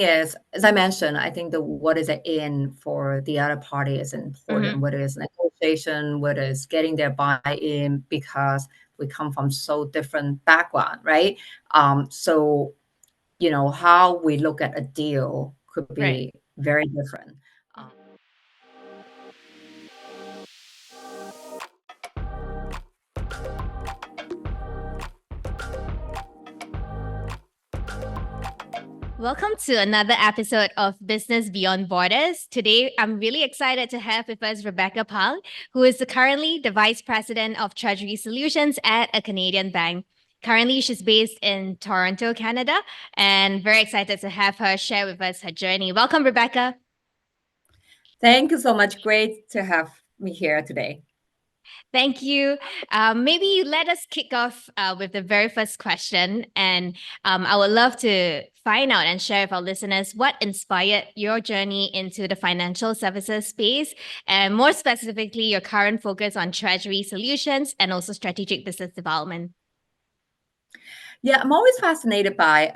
is, as I mentioned, I think what is the in for the other party is important, Mm-hmm. whether it's negotiation, whether it's getting their buy-in, because we come from so different background, right? So, how we look at a deal could Right. be very different. Welcome to another episode of Business Beyond Borders. Today, I'm really excited to have with us Rebecca Pang, who is currently the Vice President of Treasury Solutions at a Canadian bank. Currently, she's based in Toronto, Canada, and very excited to have her share with us her journey. Welcome, Rebecca. Thank you so much. Great to have me here today. Thank you. Maybe let us kick off with the very first question. And I would love to find out and share with our listeners what inspired your journey into the financial services space, and more specifically, your current focus on treasury solutions and also strategic business development. Yeah, I'm always fascinated by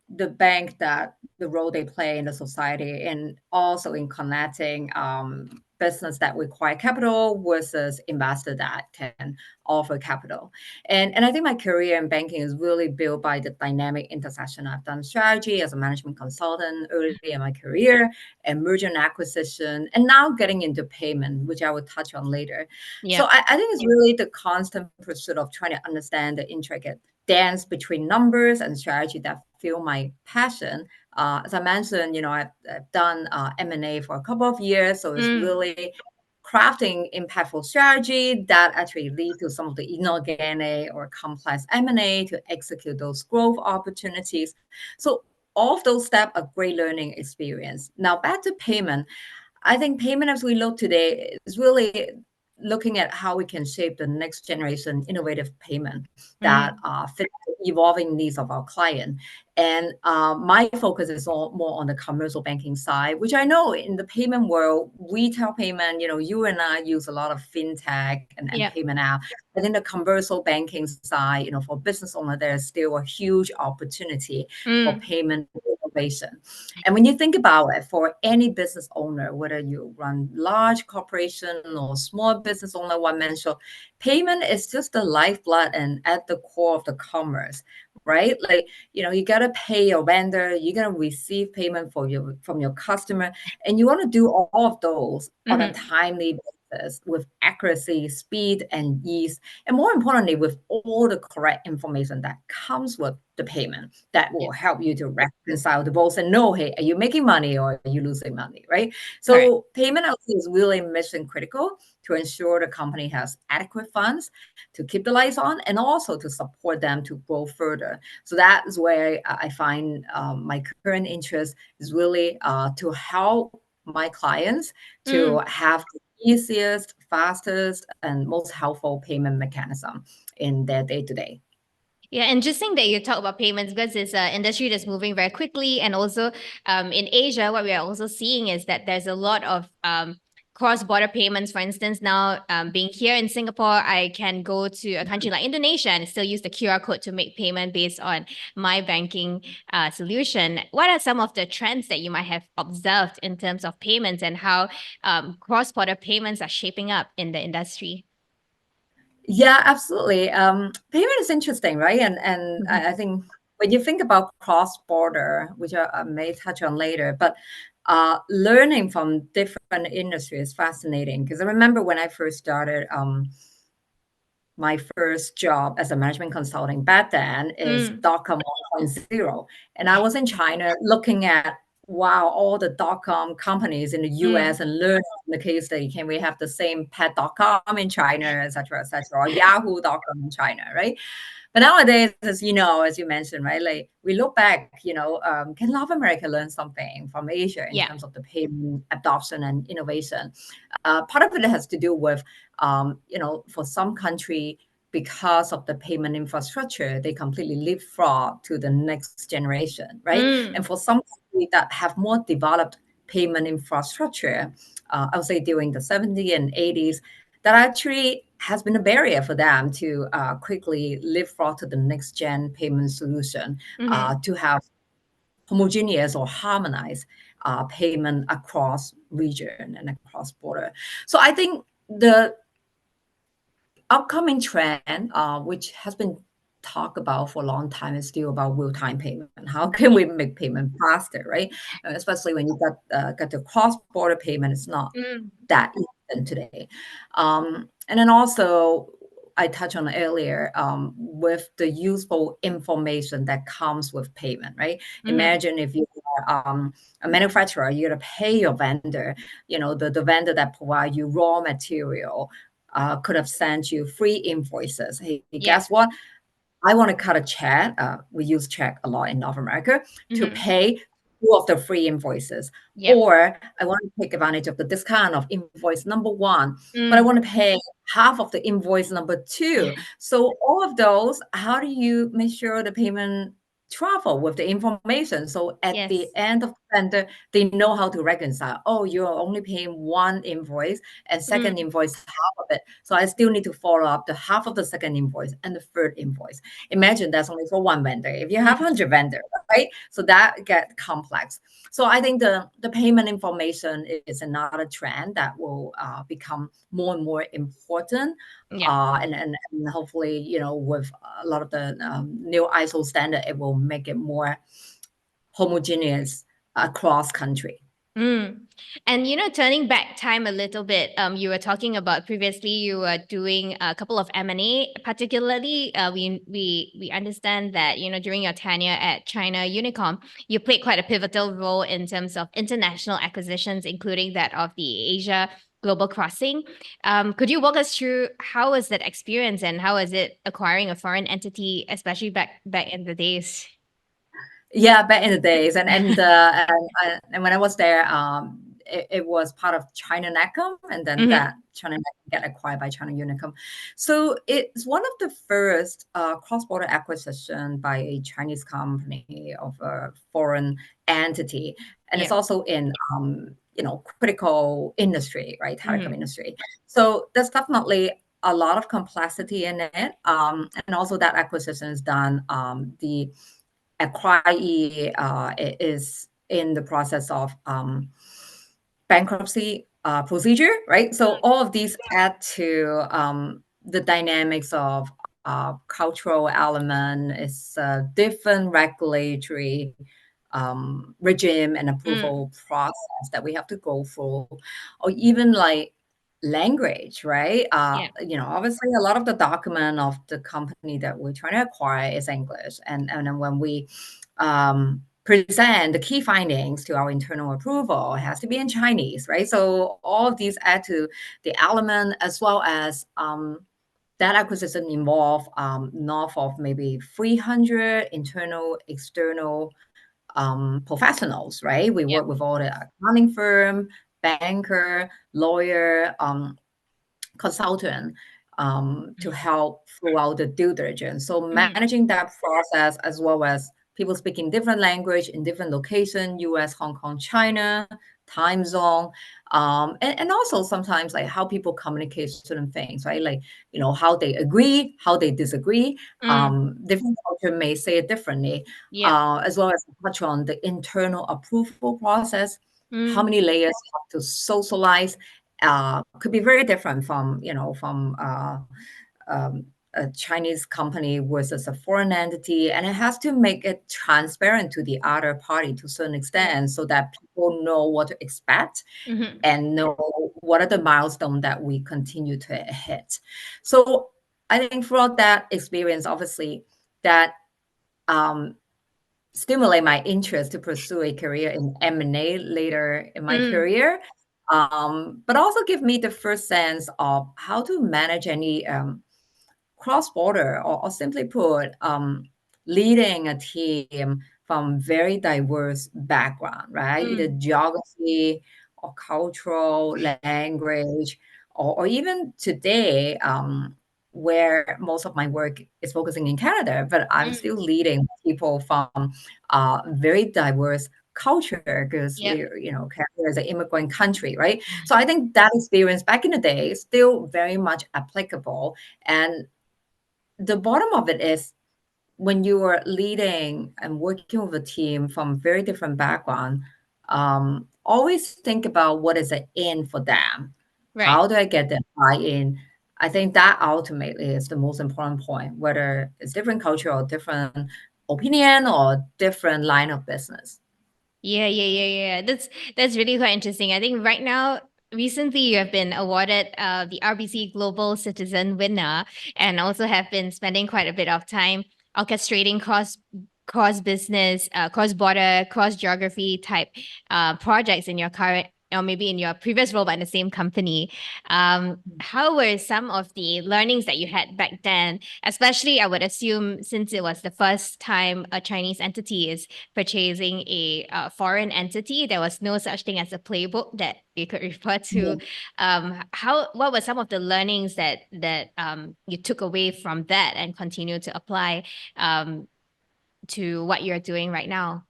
the bank, that the role they play in the society, and also in connecting business that require capital versus investor that can offer capital. And I think my career in banking is really built by the dynamic intersection. I've done strategy as a management consultant early in my career, and merger and acquisition, and now getting into payment, which I will touch on later. So Yeah. I think it's really the constant pursuit of trying to understand the intricate dance between numbers and strategy that fuel my passion. As I mentioned, I've done M&A for a couple of years, so it's Mm, really crafting impactful strategy that actually lead to some of the inorganic or complex M&A to execute those growth opportunities. So all of those steps are great learning experience. Now back to payment. I think payment as we look today is really looking at how we can shape the next generation innovative payment that mm, fit the evolving needs of our client. And my focus is more on the commercial banking side, which I know in the payment world, retail payment, you and I use a lot of fintech and yeah. payment app. I think the commercial banking side, for business owner, there's still a huge opportunity for Mm, payment innovation. And when you think about it, for any business owner, whether you run large corporation or small business owner, one man show, payment is just the lifeblood and at the core of the commerce, right? Like, you gotta pay your vendor, you gotta receive payment from your customer, and you want to do all of those on a mm-hmm. timely basis with accuracy, speed, and ease, and more importantly, with all the correct information that comes with the payment that Yeah. will help you to reconcile the both and know, hey, are you making money or are you losing money, right? Correct. So payment also is really mission critical to ensure the company has adequate funds to keep the lights on and also to support them to grow further. So that is where I find my current interest is really to help my clients to Mm. have the easiest, fastest, and most helpful payment mechanism in their day-to-day. Yeah, interesting that you talk about payments because it's an industry that's moving very quickly. And also in Asia, what we are also seeing is that there's a lot of cross-border payments. For instance, now being here in Singapore, I can go to a country like Indonesia and still use the QR code to make payment based on my banking solution. What are some of the trends that you might have observed in terms of payments and how cross-border payments are shaping up in the industry? Yeah, absolutely. Payment is interesting, right? And I think when you think about cross-border, which I may touch on later, but learning from different industries is fascinating, because I remember when I first started, my first job as a management consulting back then is Mm, dot-com 1.0. And I was in China looking at, wow, all the dot-com companies in the mm, US, and learning from the case study, can we have the same pet.com in China, et cetera, or yahoo.com in China, right? But nowadays, as you mentioned, right, like we look back, can North America learn something from Asia in yeah. terms of the payment adoption and innovation? Part of it has to do with, for some country, because of the payment infrastructure, they completely leapfrog to the next generation, right? And Mm, for some countries that have more developed payment infrastructure, I would say during the 70s and 80s, that actually has been a barrier for them to quickly leapfrog to the next gen payment solution, mm-hmm. to have homogeneous or harmonized payment across region and across border. So I think the upcoming trend, which has been talked about for a long time, is still about real-time payment. How can we make payment faster, right? Especially when you got the cross-border payment, it's not Mm. that instant today. And then also, I touched on earlier, with the useful information that comes with payment, right? Imagine if you are a manufacturer, you're gonna pay your vendor, the vendor that provide you raw material, could have sent you free invoices. Hey, Yeah. guess what? I want to cut a check. We use check a lot in North America to Mm-hmm. pay two of the free invoices. Yep. Or I want to take advantage of the discount of invoice number one, but I Mm. want to pay half of the invoice number two. So all of those, how do you make sure the payment travel with the information? So at the Yes. end of the vendor, they know how to reconcile. Oh, you're only paying one invoice and second Mm. invoice half of it. So I still need to follow up the half of the second invoice and the third invoice. Imagine that's only for one vendor. If you have Mm. 100 vendors, right? So that get complex. So I think the payment information is another trend that will become more and more important. Yeah. And hopefully, with a lot of the new ISO standard, it will make it more homogeneous across country. Mm. And turning back time a little bit, you were talking about previously you were doing a couple of M&A, particularly we understand that during your tenure at China Unicom, you played quite a pivotal role in terms of international acquisitions, including that of the Asia Global Crossing. Could you walk us through how was that experience and how was it acquiring a foreign entity, especially back in the days? Yeah, back in the days, and when I was there, it was part of China Netcom, and then Mm-hmm. that China Netcom got acquired by China Unicom. So it's one of the first cross-border acquisition by a Chinese company of a foreign entity, and it's Yeah. also in critical industry, right, telecom Mm-hmm. industry. So there's definitely a lot of complexity in it, and also that acquisition is done. The acquiree is in the process of bankruptcy procedure, right? So all of these add to the dynamics of cultural element. It's a different regulatory regime and Mm. approval process that we have to go through, or even like language, right? Yeah. Obviously a lot of the document of the company that we're trying to acquire is English, and then when we present the key findings to our internal approval, it has to be in Chinese, right? So all of these add to the element, as well as that acquisition involve north of maybe 300 internal, external professionals, right? We Yeah. work with all the accounting firm, banker, lawyer, consultant to help throughout the due diligence. So Mm. managing that process, as well as people speaking different language in different location, US, Hong Kong, China, time zone, and also sometimes like how people communicate certain things, right? Like, how they agree, how they disagree. Mm. Different culture may say it differently, Yeah. as well as touch on the internal approval process, how Mm. many layers have to socialize, could be very different from a Chinese company versus a foreign entity, and it has to make it transparent to the other party to a certain Yeah. extent, so that people know what to expect Mm-hmm. and know what are the milestones that we continue to hit. So I think throughout that experience, obviously, that um, stimulate my interest to pursue a career in M&A later in my Mm. career, but also give me the first sense of how to manage any cross-border, or simply put, leading a team from very diverse background, right? Either Mm. geography or cultural language, or even today, where most of my work is focusing in Canada, but I'm Mm. still leading people from very diverse culture, because Yep. we're, Canada is an immigrant country, right? So I think that experience back in the day is still very much applicable. And the bottom of it is when you are leading and working with a team from very different background, always think about what is the in for them. Right. How do I get them buy-in? I think that ultimately is the most important point, whether it's different culture or different opinion or different line of business. Yeah. That's really quite interesting. I think right now, recently you have been awarded the RBC Global Citizen winner, and also have been spending quite a bit of time orchestrating cross business, cross border, cross geography type projects in your current, or maybe in your previous role, but in the same company. How were some of the learnings that you had back then? Especially, I would assume, since it was the first time a Chinese entity is purchasing a foreign entity, there was no such thing as a playbook that you could refer to. What were some of the learnings that you took away from that and continue to apply to what you're doing right now?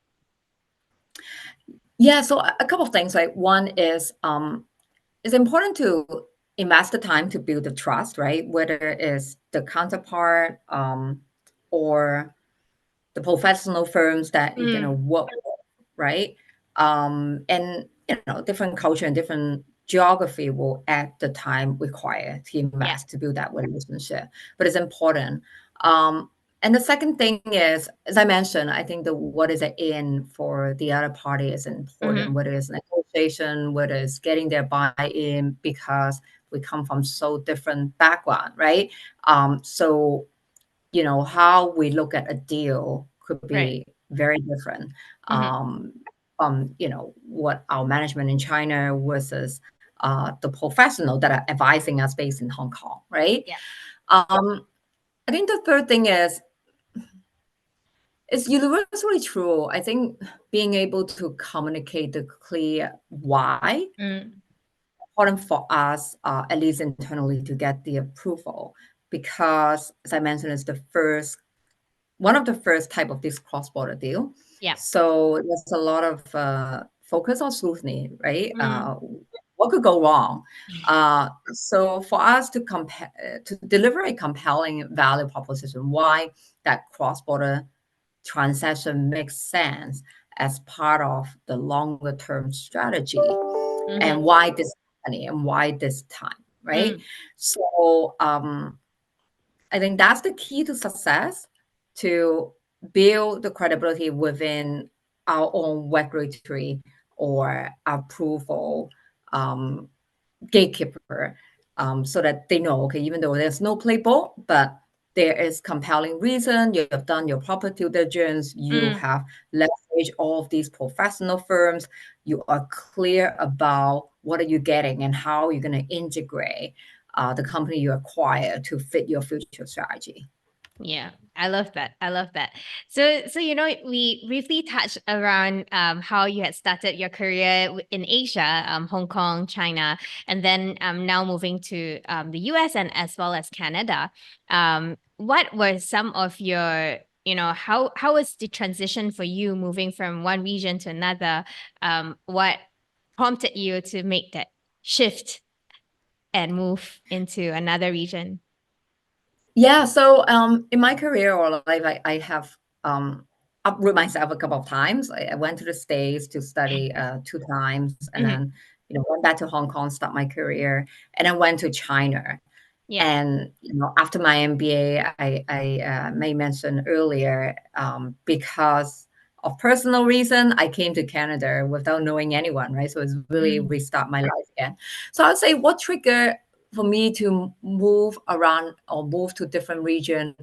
Yeah, so a couple of things. Like one is it's important to invest the time to build the trust, right? Whether it's the counterpart or the professional firms that you're gonna work with, right? And different culture and different geography will add the time required to Yeah. invest to build that relationship. But it's important. Um, and the second thing is, as I mentioned, I think the what is it in for the other party is important, Mm-hmm. whether it's negotiation, whether it's getting their buy-in, because we come from so different background, right? So how we look at a deal could Right. be very different Mm-hmm. what our management in China versus the professional that are advising us based in Hong Kong, right? Yeah. Um, I think the third thing is it's universally true. I think being able to communicate the clear why Mm. important for us, at least internally, to get the approval because, as I mentioned, it's the first one of the first type of this cross-border deal. Yeah. So there's a lot of focus on scrutiny, right? Mm. What could go wrong? So for us to to deliver a compelling value proposition, why that cross-border transaction makes sense as part of the longer term strategy, Mm-hmm. and why this company and why this time, right? Mm. So I think that's the key to success to build the credibility within our own regulatory or approval um, gatekeeper, so that they know, okay, even though there's no playbook, but there is compelling reason, you have done your proper due diligence, you Mm. have leveraged all of these professional firms, you are clear about what are you getting and how you're going to integrate the company you acquire to fit your future strategy. Yeah, I love that. I love that. So we briefly touched around how you had started your career in Asia, Hong Kong, China, and then now moving to the US and as well as Canada. What were some of your, how was the transition for you moving from one region to another? What prompted you to make that shift and move into another region? Yeah, so in my career or life, I have uprooted myself a couple of times. I went to the States to study two times, and Hmm. then went back to Hong Kong, start my career, and then went to China. Yeah. And after my MBA, I may mention earlier, because of personal reason, I came to Canada without knowing anyone, right? So it's really Mm. restart my life again. So I'd say what triggered for me to move around or move to different region,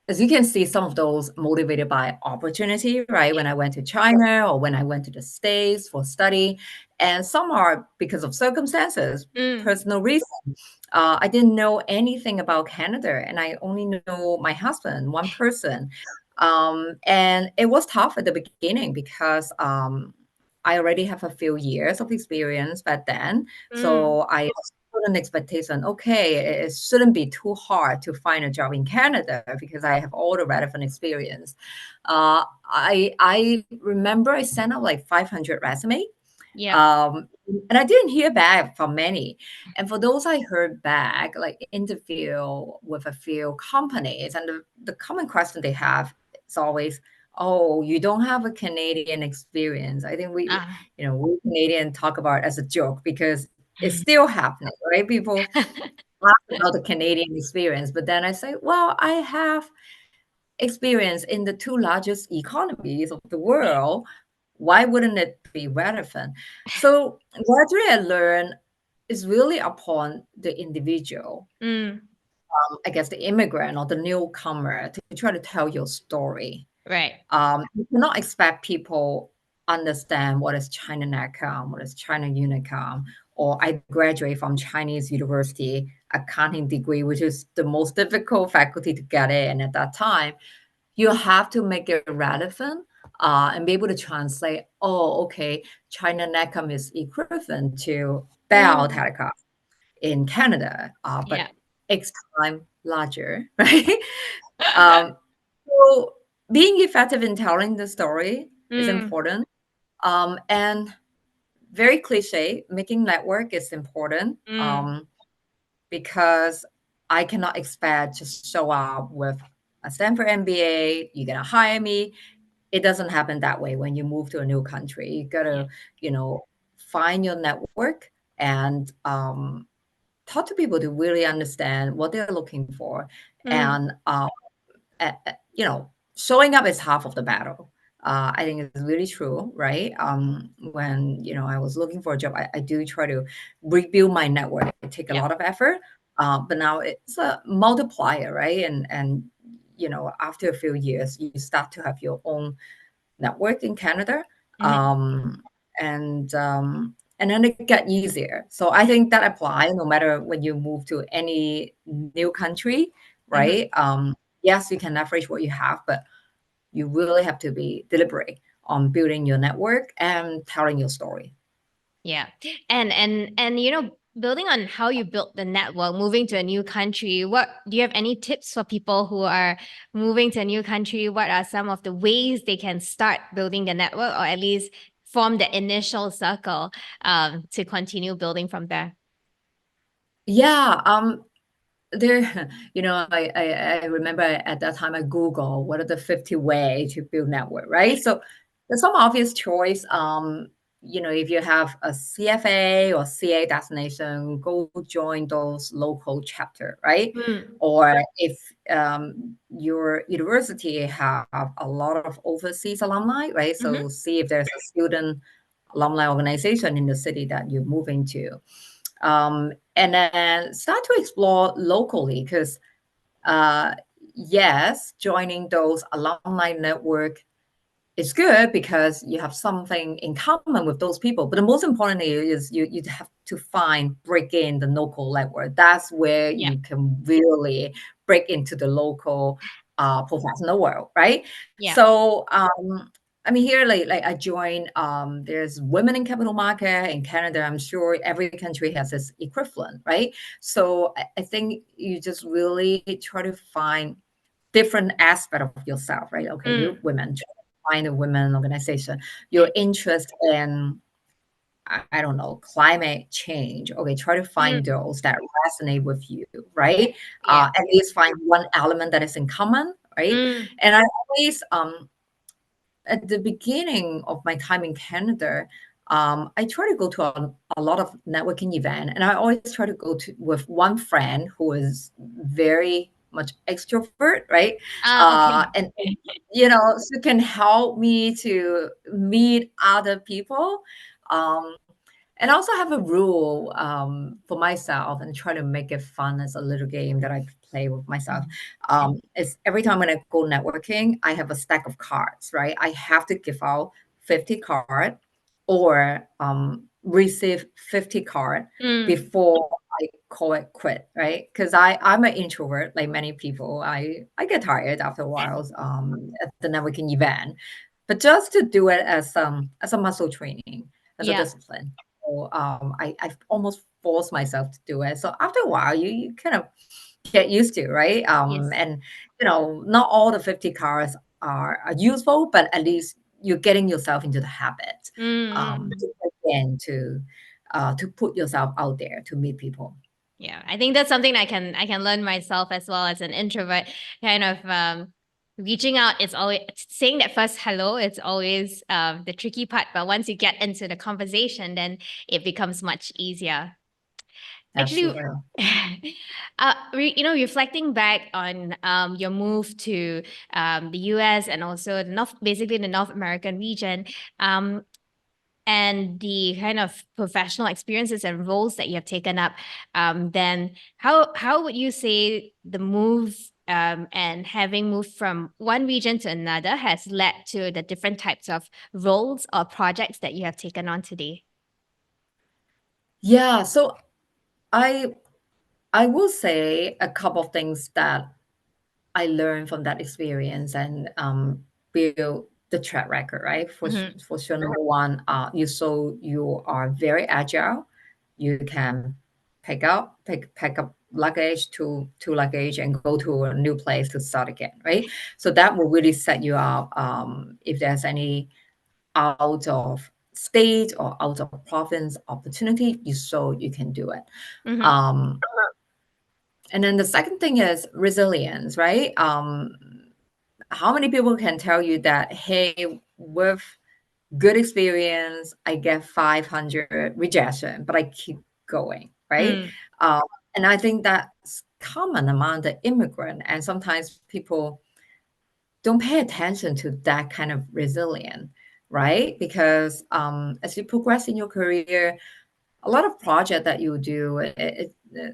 as you can see, some of those motivated by opportunity, right? When I went to China or when I went to the States for study, and some are because of circumstances, Mm. personal reasons. I didn't know anything about Canada, and I only know my husband, one person. And it was tough at the beginning because I already have a few years of experience back then. Mm. So I put an expectation, okay, it shouldn't be too hard to find a job in Canada because I have all the relevant experience. I remember I sent out like 500 resume, Yep. And I didn't hear back from many. And for those I heard back, like interview with a few companies, and the common question they have is always, "Oh, you don't have a Canadian experience." I think Ah. we Canadian talk about it as a joke because it's still happening, right? People ask about the Canadian experience, but then I say, well, I have experience in the two largest economies of the world. Why wouldn't it be relevant? So gradually I learned is really upon the individual, Mm, I guess the immigrant or the newcomer, to try to tell your story. right. You cannot expect people understand what is China NetCom, what is China Unicom, or I graduate from Chinese University accounting degree, which is the most difficult faculty to get in at that time. You have to make it relevant and be able to translate. Oh, okay, China NetCom is equivalent to Bell Mm, Telecom in Canada, yeah. but X time larger, right? Um, so being effective in telling the story is Mm, important. And very cliche, making network is important mm, because I cannot expect to show up with a Stanford MBA, you're gonna hire me. It doesn't happen that way when you move to a new country. You yeah. gotta, find your network and talk to people to really understand what they're looking for. Mm, And showing up is half of the battle. I think it's really true, right? When I was looking for a job, I do try to rebuild my network. It take a yep. lot of effort, but now it's a multiplier, right? And after a few years, you start to have your own network in Canada, Mm-hmm. and then it get easier. So I think that apply no matter when you move to any new country, Mm-hmm. right? Yes, you can leverage what you have, but you really have to be deliberate on building your network and telling your story. Yeah. And building on how you built the network, moving to a new country, what do you have any tips for people who are moving to a new country? What are some of the ways they can start building the network or at least form the initial circle to continue building from there? Yeah, there, I remember at that time I Google what are the 50 way to build network, right? So there's some obvious choice. If you have a CFA or CA destination, go join those local chapter, right? Mm, Or if your university have a lot of overseas alumni, right? mm-hmm. So see if there's a student alumni organization in the city that you're moving to, and then start to explore locally because uh, yes, joining those alumni network is good because you have something in common with those people. But the most importantly is you have to break in the local network. That's where Yeah. you can really break into the local professional world, right? Yeah. So I mean here like I joined there's women in capital market in Canada. I'm sure every country has its equivalent, right? So I think you just really try to find different aspect of yourself, right? Okay, you're Mm, women, find a women organization. Your interest in, I don't know, climate change. Okay, try to find mm, those that resonate with you, right? yeah. At least find one element that is in common, right? Mm, And I always, at the beginning of my time in Canada, I try to go to a lot of networking event, and I always try to go to with one friend who is very much extrovert, right? okay. And so can help me to meet other people. Um, and I also have a rule for myself and try to make it fun as a little game that I play with myself. Mhm. Is every time when I go networking, I have a stack of cards, right? I have to give out 50 cards or receive 50 cards Mm, before I call it quit, right? Because I'm an introvert, like many people. I get tired after a while at the networking event, but just to do it as a muscle training, as a yeah. discipline. So I almost force myself to do it. So after a while, you kind of get used to, right? Yes. And not all the 50 cars are useful, but at least you're getting yourself into the habit. Mm, mm. begin to put yourself out there to meet people. Yeah, I think that's something I can learn myself as well as an introvert. Kind of reaching out, it's always saying that first hello. It's always the tricky part, but once you get into the conversation, then it becomes much easier. Actually, Absolutely. reflecting back on your move to the US and also basically the North American region, um, and the kind of professional experiences and roles that you have taken up, then how would you say the move and having moved from one region to another has led to the different types of roles or projects that you have taken on today? Yeah, so I I will say a couple of things that I learned from that experience and build the track record, right? Mm-hmm. For sure, number one, you are very agile. You can pack up luggage to luggage and go to a new place to start again, right? So that will really set you up. If there's any out of state or out of province opportunity, you can do it. Mm-hmm. Um, and then the second thing is resilience, right? How many people can tell you that, hey, with good experience, I get 500 rejection, but I keep going, right? Mm. Um, and I think that's common among the immigrant. And sometimes people don't pay attention to that kind of resilience, right? Because as you progress in your career, a lot of project that you do,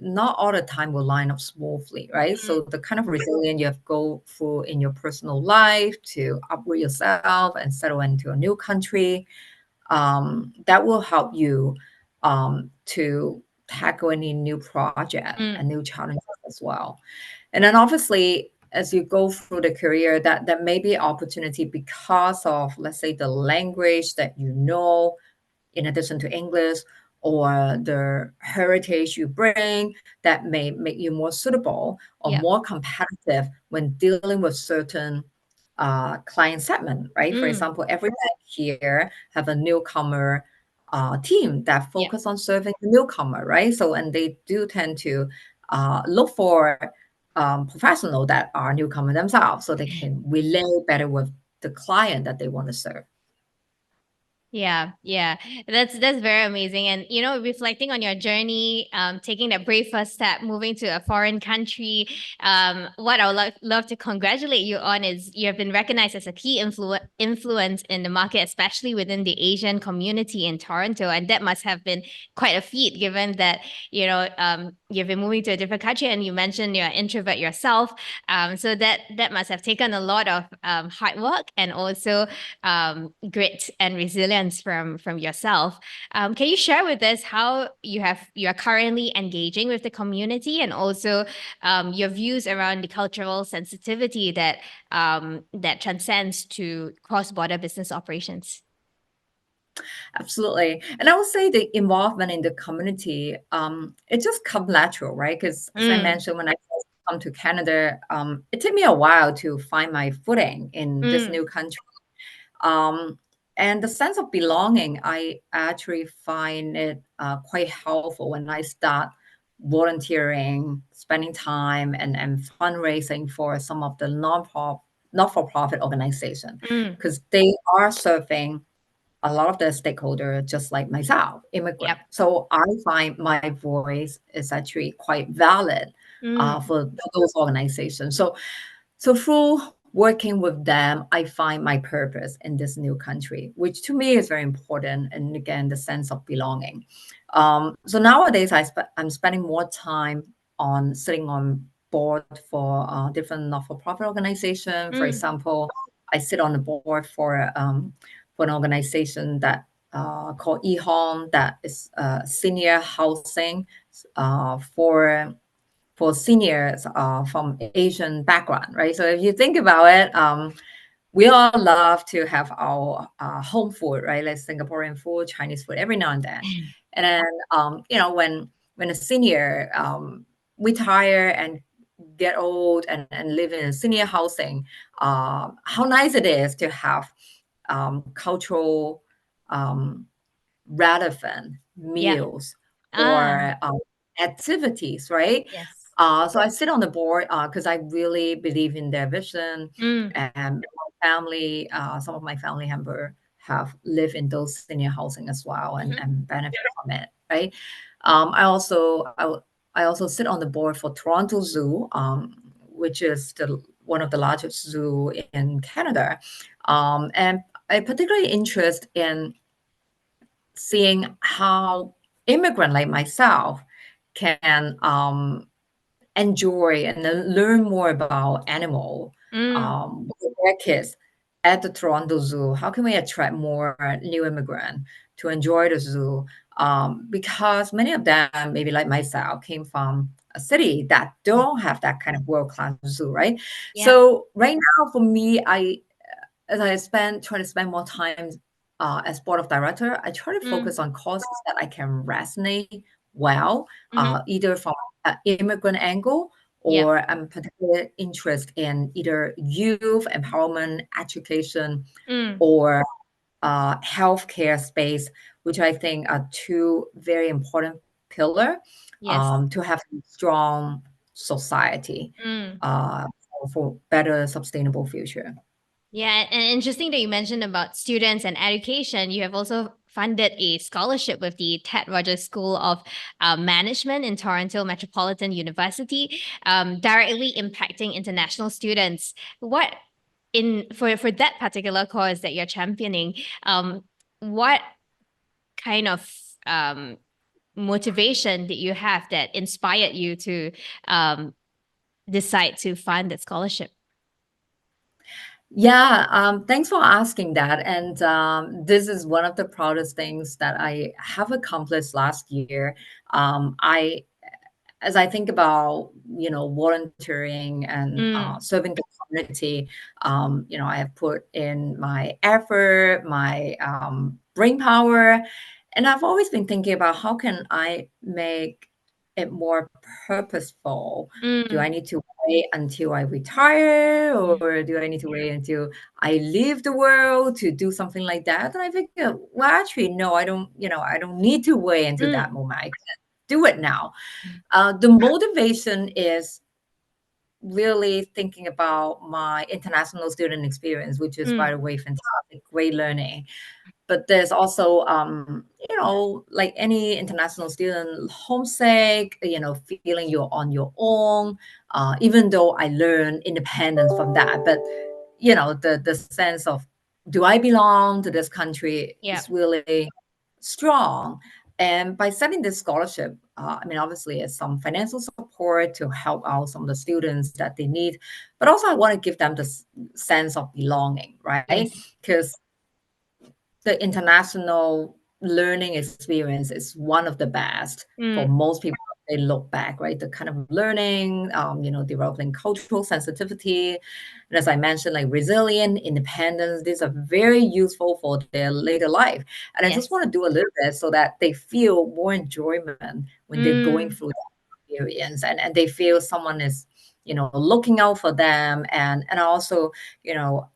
not all the time will line up smoothly, right? So the kind of resilience you have go through in your personal life to uproot yourself and settle into a new country, that will help you to tackle any new project Mm. and new challenges as well. And then obviously, as you go through the career, that may be opportunity because of, let's say, the language that you know, in addition to English, or the heritage you bring that may make you more suitable or Yeah. more competitive when dealing with certain client segment, right? For Mm. example, every bank here have a newcomer team that Yeah. focus on serving the newcomer, right? So, and they do tend to look for professional that are newcomer themselves, so they can relate better with the client that they want to serve. Yeah, yeah, that's very amazing. And reflecting on your journey, taking that brave first step, moving to a foreign country, what I would love to congratulate you on is you have been recognized as a key influence in the market, especially within the Asian community in Toronto, and that must have been quite a feat, given that you've been moving to a different country, and you mentioned you're an introvert yourself, so that must have taken a lot of hard work and also grit and resilience from yourself. Can you share with us how you are currently engaging with the community and also your views around the cultural sensitivity that transcends to cross-border business operations? Absolutely. And I would say the involvement in the community, it just comes natural, right? Because as I Mm, mentioned, when I first come to Canada, it took me a while to find my footing in this mm, new country. Um, and the sense of belonging, I actually find it quite helpful when I start volunteering, spending time, and fundraising for some of the not-for-profit organization, mm. because they are serving a lot of the stakeholder just like myself, immigrant. Yep. So I find my voice is actually quite valid Mm, for those organizations. So through working with them, I find my purpose in this new country, which to me is very important. And again, the sense of belonging. So nowadays, I'm spending more time on sitting on board for different not-for-profit organization. For mm, example, I sit on the board for an organization that called eHome, that is senior housing for seniors from Asian background, right? So if you think about it, we all love to have our home food, right? Like Singaporean food, Chinese food, every now and then. And then, when a senior retire and get old and live in a senior housing, how nice it is to have cultural um, relevant Yeah. meals Ah, or activities, right? yes. So I sit on the board because I really believe in their vision, Mm, and my family, some of my family member have lived in those senior housing as well mhm, and benefit from it, right? I also sit on the board for Toronto Zoo, which is the one of the largest zoo in Canada, and I particularly interest in seeing how immigrant like myself can enjoy and then learn more about animal mm, with their kids at the Toronto Zoo. How can we attract more new immigrant to enjoy the zoo? Because many of them, maybe like myself, came from a city that don't have that kind of world-class zoo, right? yeah. So right now, for me, as I try to spend more time as board of director, I try to Mm, focus on causes that I can resonate well, mhm, either from an immigrant angle yeah. or I'm particularly interested in either youth empowerment, education, Mm, or healthcare space, which I think are two very important pillar yes. to have a strong society Mm. uh, for better sustainable future. Yeah, and interesting that you mentioned about students and education. You have also funded a scholarship with the Ted Rogers School of Management in Toronto Metropolitan University, directly impacting international students. What in for that particular cause that you're championing, what kind of um, motivation did you have that inspired you to um, decide to fund that scholarship? Yeah, thanks for asking that. And this is one of the proudest things that I have accomplished last year. I, as I think about, volunteering and Mm, serving the community, I have put in my effort, my brain power, and I've always been thinking about how can I make it more purposeful. Do I mm, need to wait until I retire, or do I need to wait until I leave the world to do something like that? And I think, well, actually, no, I don't. I don't need to wait until mm, that moment. I can do it now. The motivation is really thinking about my international student experience, which is, by mm. the way, fantastic, great learning. But there's also, like any international student, homesick, feeling you're on your own, even though I learned independence from that. But, the sense of, do I belong to this country Yeah. is really strong. And by setting this scholarship, I mean, obviously, it's some financial support to help out some of the students that they need, but also I want to give them this sense of belonging, right? Yes. Because the international learning experience is one of the best for Mm, most people. They look back, right? The kind of learning, developing cultural sensitivity, and as I mentioned, like resilient, independence. These are very useful for their later life. And I just yes. want to do a little bit so that they feel more enjoyment when they're going Mm, through that experience, and they feel someone is, looking out for them, and also, you know,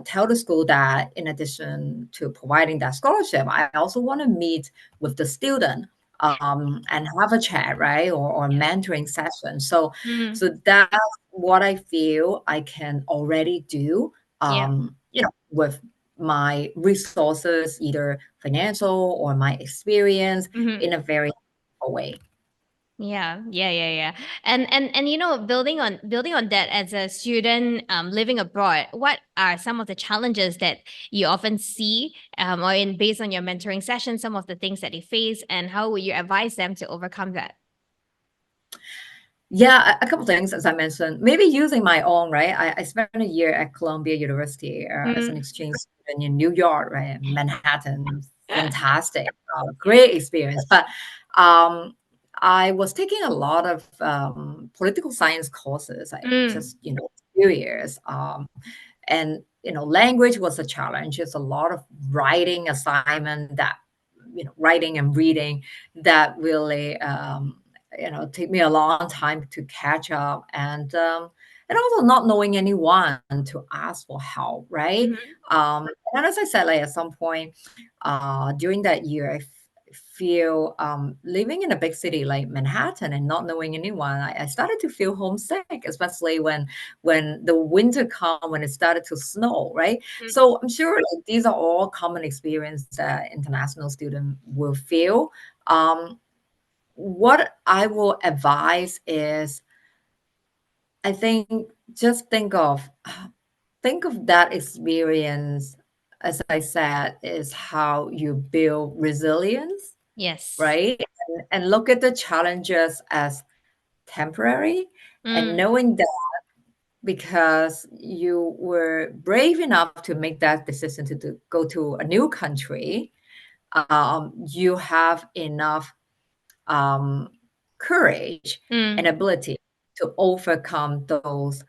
tell the school that in addition to providing that scholarship, I also want to meet with the student and have a chat, right, or yeah. mentoring session. So, Mm, so that's what I feel I can already do, yeah. with my resources, either financial or my experience, Mhm. in a very way. Yeah, yeah, yeah, yeah. And building on that as a student living abroad, what are some of the challenges that you often see or in based on your mentoring session, some of the things that they face and how would you advise them to overcome that? Yeah, a couple things, as I mentioned. Maybe using my own, right? I spent a year at Columbia University as an Mm, exchange student in New York, right? Manhattan. Fantastic. Great experience. But um, I was taking a lot of political science courses. I mm, just, 2 years. And, language was a challenge. It's a lot of writing assignment that, writing and reading that really, take me a long time to catch up. And and also not knowing anyone to ask for help, right? Mhm. And as I said, like at some point during that year, feel living in a big city like Manhattan and not knowing anyone, I started to feel homesick, especially when the winter come, when it started to snow, right? Mm. So I'm sure like, these are all common experience that international student will feel. What I will advise is, I think, just think of that experience, as I said, is how you build resilience, Yes. right? And look at the challenges as temporary, and Mm. knowing that because you were brave enough to make that decision to go to a new country, you have enough um, courage and Mm. ability to overcome those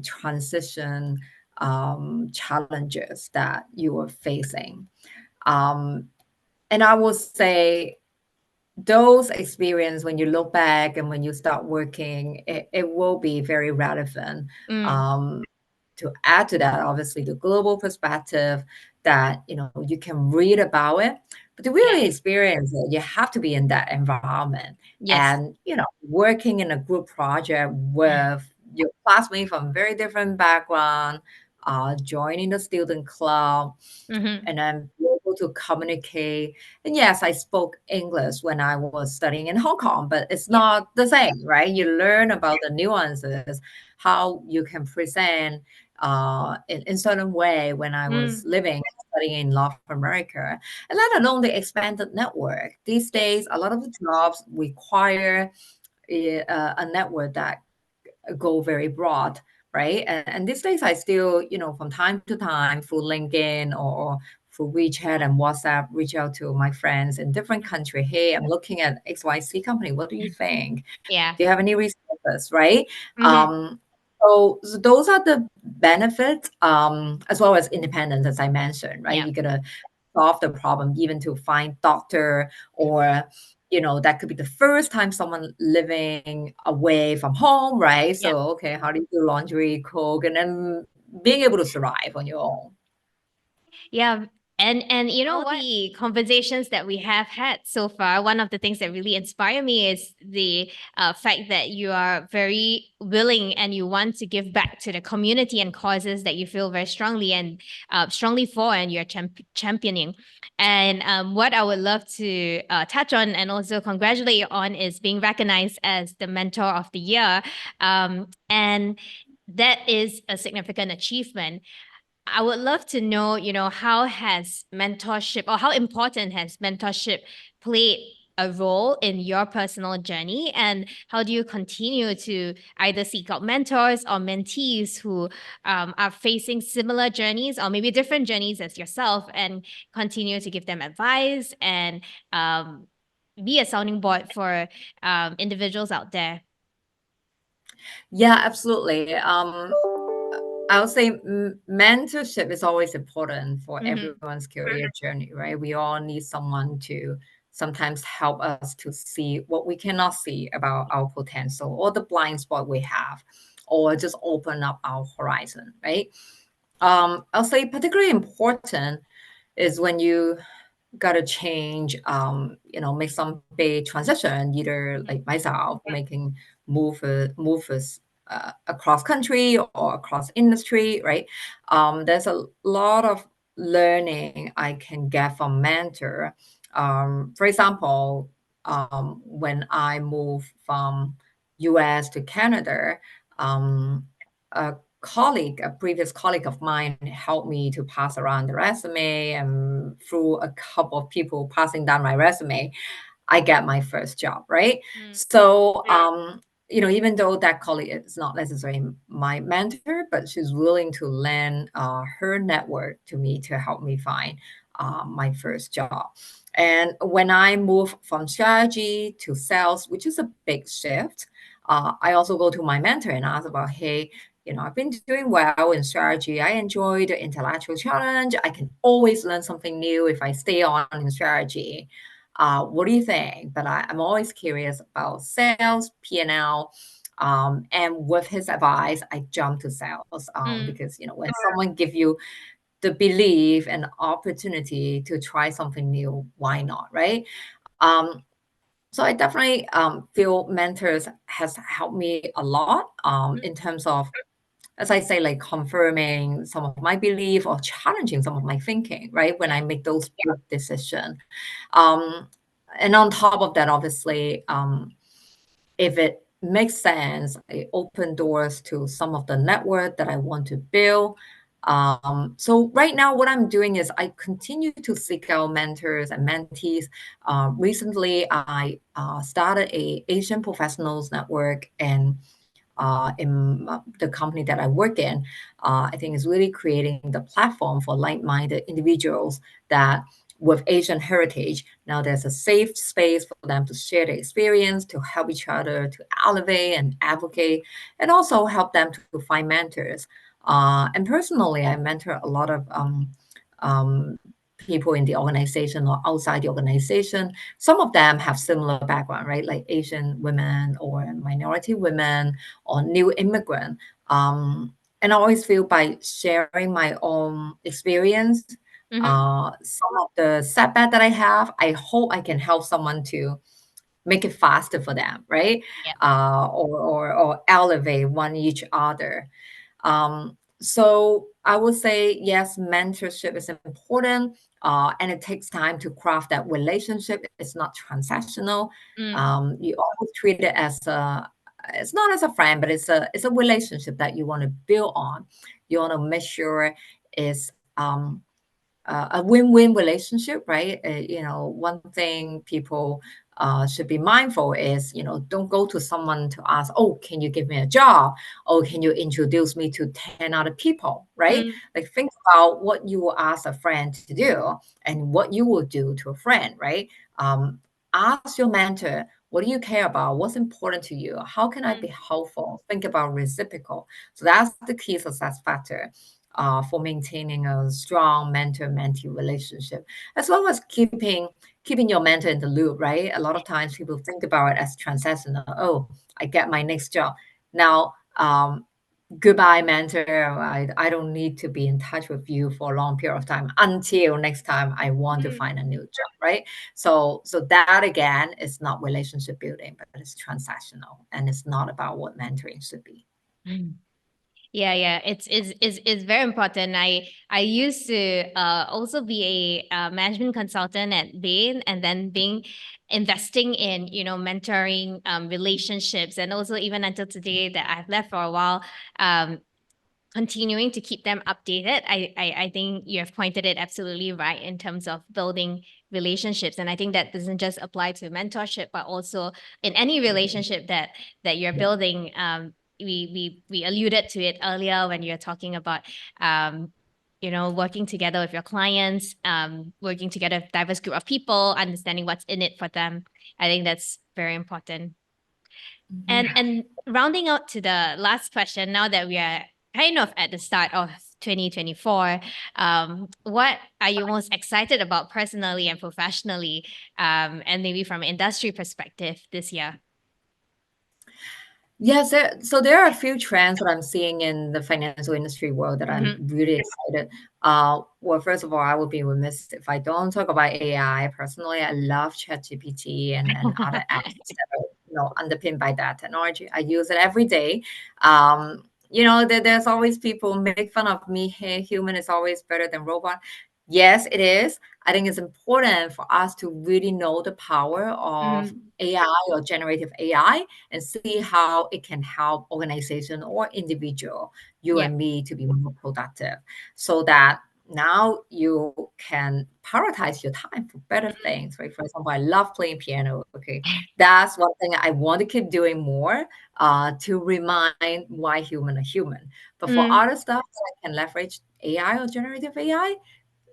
transition challenges that you were facing. Um, and I will say those experience, when you look back and when you start working, it will be very relevant. Mm. Um, to add to that, obviously, the global perspective that you can read about it, but to Yeah. really experience it, you have to be in that environment Yes. and working in a group project with your classmates from very different background, joining the student club, Mm-hmm. and then be able to communicate. And yes, I spoke English when I was studying in Hong Kong, but it's Yeah. not the same, right? You learn about the nuances, how you can present in certain way when I was Mm. living and studying in North America, and let alone the expanded network. These days, a lot of the jobs require a network that go very broad, right? And these days, I still, from time to time, through LinkedIn or through WeChat and WhatsApp, reach out to my friends in different country. Hey, I'm looking at XYZ company. What do you think? Yeah. Do you have any resources, right? Mm-hmm. So those are the benefits, as well as independence, as I mentioned, right? Yeah. You gotta solve the problem, even to find doctor, or that could be the first time someone living away from home, right? Yeah. So okay, how do you do laundry, cook, and then being able to survive on your own? Yeah. And you know All what? the The conversations that we have had so far, one of the things that really inspire me is the fact that you are very willing and you want to give back to the community and causes that you feel very strongly and strongly for, and you're championing. And what I would love to touch on and also congratulate you on is being recognized as the mentor of the year, and that is a significant achievement. I would love to know, how has mentorship, or how important has mentorship played a role in your personal journey? And how do you continue to either seek out mentors or mentees who are facing similar journeys or maybe different journeys as yourself, and continue to give them advice and um, be a sounding board for individuals out there? Yeah, absolutely. I would say mentorship is always important for Mm-hmm. everyone's career journey, right? We all need someone to sometimes help us to see what we cannot see about our potential or the blind spot we have, or just open up our horizon, right? I'll say particularly important is when you got to change, make some big transition, either like myself, making moves across country or across industry, right? There's a lot of learning I can get from mentor. For example, when I moved from US to Canada, um, a a previous colleague of mine, helped me to pass around the resume, and through a couple of people passing down my resume, I get my first job, right? Mm. So, even though that colleague is not necessarily my mentor, but she's willing to lend her network to me to help me find my first job. And when I move from strategy to sales, which is a big shift, I also go to my mentor and ask about, hey, I've been doing well in strategy. I enjoy the intellectual challenge. I can always learn something new if I stay on in strategy. What do you think? But I'm always curious about sales, P&L. And with his advice, I jumped to sales Mm. because when someone give you the belief and opportunity to try something new, why not, right? Um, so I definitely feel mentors has helped me a lot Mm. in terms of, as I say, like confirming some of my belief or challenging some of my thinking, right? When Yeah. I make those big decisions. Um, and on top of that, obviously, if it makes sense, I open doors to some of the network that I want to build. So right now, what I'm doing is I continue to seek out mentors and mentees. Recently, I started a Asian professionals network, and in the company that I work in, I think is really creating the platform for like-minded individuals that with Asian heritage. Now there's a safe space for them to share their experience, to help each other, to elevate and advocate, and also help them to find mentors. And personally, I mentor a lot of um, people in the organization or outside the organization. Some of them have similar background, right? Like Asian women or minority women or new immigrant. And I always feel by sharing my own experience, Mm-hmm. some of the setback that I have, I hope I can help someone to make it faster for them, right? Yeah. Or elevate one each other. So I would say yes, mentorship is important, and it takes time to craft that relationship. It's not transactional. Mm. You always treat it as a, it's not as a friend, but it's a relationship that you want to build on. You want to make sure it's a win-win relationship, right? One thing people should be mindful is, don't go to someone to ask, oh, can you give me a job? Oh, can you introduce me to 10 other people, right? Mm. Like think about what you will ask a friend to do and what you will do to a friend, right? Ask your mentor, what do you care about? What's important to you? How can I be Mm. helpful? Think about reciprocal. So that's the key success factor for maintaining a strong mentor-mentee relationship, as well as keeping your mentor in the loop, right? A lot of times people think about it as transactional. Oh, I get my next job. Now, goodbye, mentor. I don't need to be in touch with you for a long period of time until next time I want to Mm. find a new job, right? So that again is not relationship building, but it's transactional and it's not about what mentoring should be. Mm. Yeah, yeah, it's very important. I used to also be a management consultant at Bain, and then being investing in mentoring relationships, and also even until today that I've left for a while, um, continuing to keep them updated. I think you have pointed it absolutely right in terms of building relationships. And I think that doesn't just apply to mentorship, but also in any relationship that you're Yeah. building. We alluded to it earlier when you're talking about working together with your clients, working together with diverse group of people, understanding what's in it for them. I think that's very important. Mhm. And rounding out to the last question, now that we are kind of at the start of 2024, what are you most excited about personally and professionally, and maybe from an industry perspective this year? Yes, so there are a few trends that I'm seeing in the financial industry world that I'm Mm-hmm. really excited. Well, first of all, I would be remiss if I don't talk about AI. Personally, I love ChatGPT and other apps that are, underpinned by that technology. I use it every day. There's always people make fun of me. Hey, human is always better than robot. Yes, it is. I think it's important for us to really know the power of Mm-hmm. AI or generative AI and see how it can help organization or individual, you Yeah. and me, to be more productive so that now you can prioritize your time for better things, right? For example, I love playing piano. Okay. That's one thing I want to keep doing more to remind why human are human. But for Mm-hmm. other stuff that I can leverage AI or generative AI,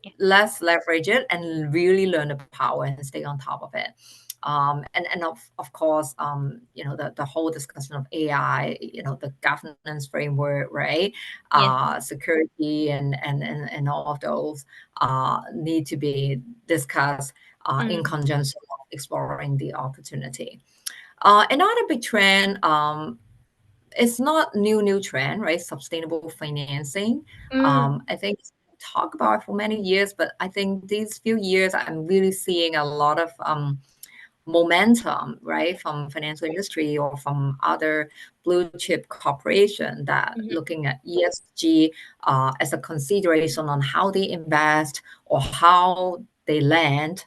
Yeah. let's leverage it and really learn the power and stay on top of it. And of course, the whole discussion of AI, the governance framework, right? Yes. Security and all of those need to be discussed in Mm. conjunction of exploring the opportunity. Another big trend, it's not new trend, right? Sustainable financing. I think it's been talked about for many years, but I think these few years I'm really seeing a lot of momentum, right, from financial industry or from other blue chip corporation that looking at ESG as a consideration on how they invest or how they lend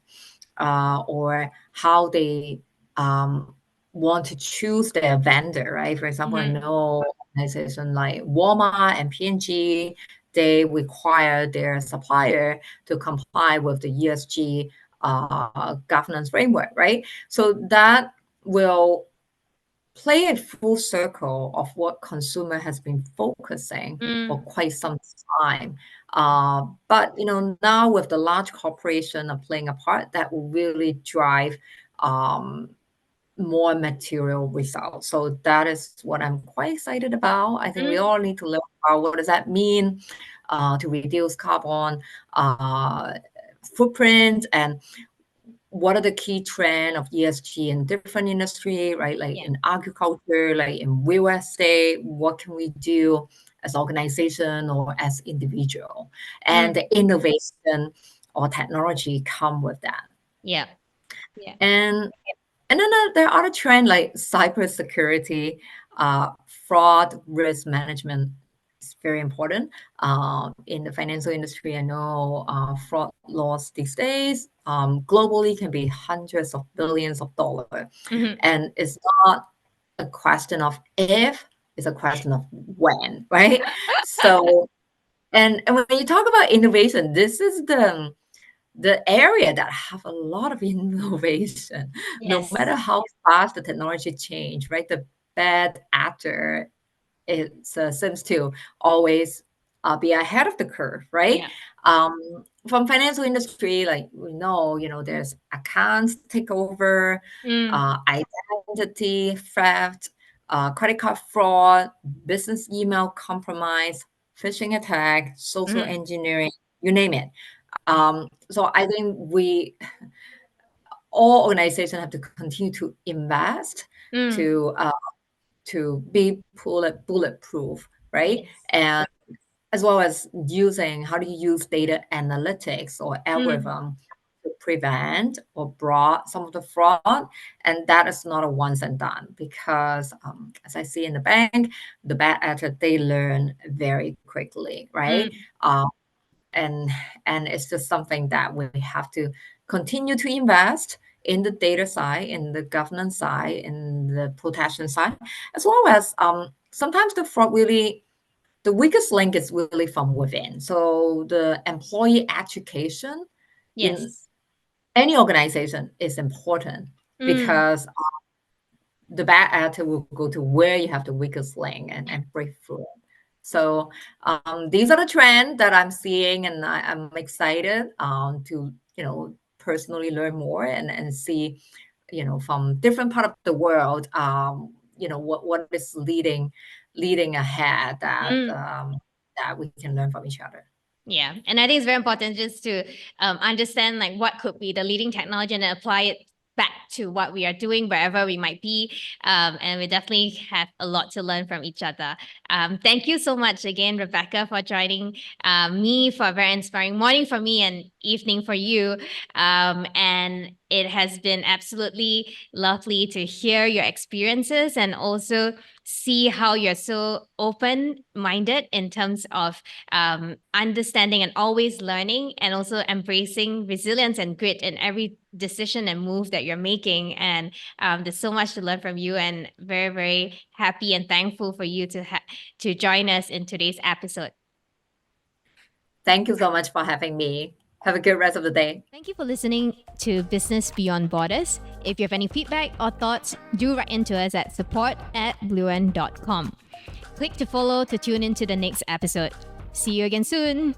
or how they want to choose their vendor, right? For example, I know organization like Walmart and P&G, they require their supplier to comply with the ESG governance framework, right? So that will play a full circle of what consumer has been focusing for quite some time. But now with the large corporation are playing a part, that will really drive more material results. So that is what I'm quite excited about. I think we all need to learn about what does that mean to reduce carbon footprint and what are the key trends of ESG in different industry, right? Like in agriculture, like in real estate, what can we do as organization or as individual? And the innovation or technology come with that. Yeah. And then there are other trends like cybersecurity, fraud, risk management is very important. In the financial industry, I know fraud loss these days globally can be hundreds of billions of dollars. And it's not a question of if, it's a question of when, right? So, and when you talk about innovation, this is the area that have a lot of innovation, no matter how fast the technology change, right? The bad actor seems to always be ahead of the curve, right? From financial industry, like we know, there's accounts takeover, identity theft, credit card fraud, business email compromise, phishing attack, social engineering, you name it. So I think all organizations have to continue to invest to be bulletproof, right? And as well as how do you use data analytics or algorithm to prevent or block some of the fraud. And that is not a once and done because as I see in the bank, the bad actor, they learn very quickly, right? And it's just something that we have to continue to invest in the data side, in the governance side, in the protection side, as well as sometimes the fraud really, the weakest link is really from within. So the employee education in any organization is important because the bad actor will go to where you have the weakest link and break through it. So these are the trends that I'm seeing, and I'm excited to personally learn more and see from different part of the world what is leading ahead that we can learn from each other. Yeah. And I think it's very important just to understand like what could be the leading technology and then apply it back to what we are doing wherever we might be. And we definitely have a lot to learn from each other. Thank you so much again, Rebecca, for joining me for a very inspiring morning for me and evening for you. And it has been absolutely lovely to hear your experiences and also see how you're so open-minded in terms of understanding and always learning and also embracing resilience and grit in every decision and move that you're making. And there's so much to learn from you, and very, very happy and thankful for you to join us in today's episode. Thank you so much for having me. Have a good rest of the day. Thank you for listening to Business Beyond Borders. If you have any feedback or thoughts, do write into us at support@bluent.com. Click to follow to tune into the next episode. See you again soon.